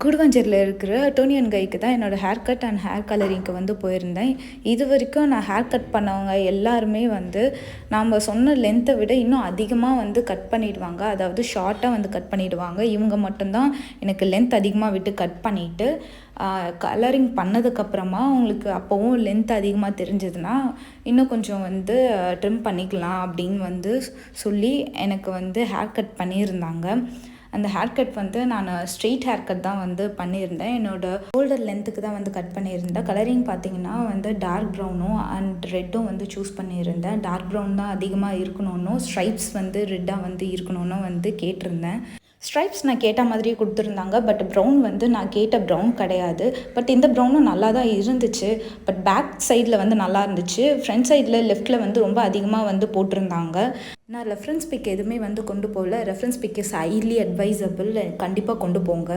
கூடுவாஞ்சேரியில் இருக்கிற டோனி அண்ட் கைக்கு தான் என்னோடய ஹேர் கட் அண்ட் ஹேர் கலரிங்க்கு வந்து போயிருந்தேன். இது வரைக்கும் நான் ஹேர் கட் பண்ணவங்க எல்லாருமே வந்து நாம் சொன்ன லென்த்தை விட இன்னும் அதிகமாக வந்து கட் பண்ணிவிடுவாங்க. அதாவது ஷார்ட்டாக வந்து கட் பண்ணிவிடுவாங்க. இவங்க மட்டும்தான் எனக்கு லென்த் அதிகமாக விட்டு கட் பண்ணிவிட்டு கலரிங் பண்ணதுக்கப்புறமா உங்களுக்கு அப்போவும் லென்த் அதிகமாக தெரிஞ்சதுன்னா இன்னும் கொஞ்சம் வந்து ட்ரிம் பண்ணிக்கலாம் அப்படின்னு வந்து சொல்லி எனக்கு வந்து ஹேர் கட் பண்ணியிருந்தாங்க. அந்த ஹேர் கட் வந்து நான் ஸ்ட்ரெயிட் ஹேர் கட் தான் வந்து பண்ணியிருந்தேன். என்னோடய ஷோல்டர் லென்த்துக்கு தான் வந்து கட் பண்ணியிருந்தேன். கலரிங் பார்த்திங்கன்னா வந்து டார்க் ப்ரௌனும் அண்ட் ரெட்டும் வந்து சூஸ் பண்ணியிருந்தேன். டார்க் ப்ரௌன் தான் அதிகமாக இருக்கணும்னு, ஸ்ட்ரைப்ஸ் வந்து ரெட்டாக வந்து இருக்கணும்னு வந்து கேட்டிருந்தேன். ஸ்ட்ரைப்ஸ் நான் கேட்ட மாதிரியே கொடுத்துருந்தாங்க. பட் ப்ரௌன் வந்து நான் கேட்ட ப்ரௌன் கிடையாது. பட் இந்த ப்ரௌனும் நல்லா தான் இருந்துச்சு. பட் பேக் சைடில் வந்து நல்லா இருந்துச்சு. ஃப்ரண்ட் சைடில் லெஃப்ட்டில் வந்து ரொம்ப அதிகமாக வந்து போட்டிருந்தாங்க. நான் ரெஃபரன்ஸ் பிக் எதுவுமே வந்து கொண்டு போகல. Reference book is highly advisable. கண்டிப்பாக கொண்டு போங்க.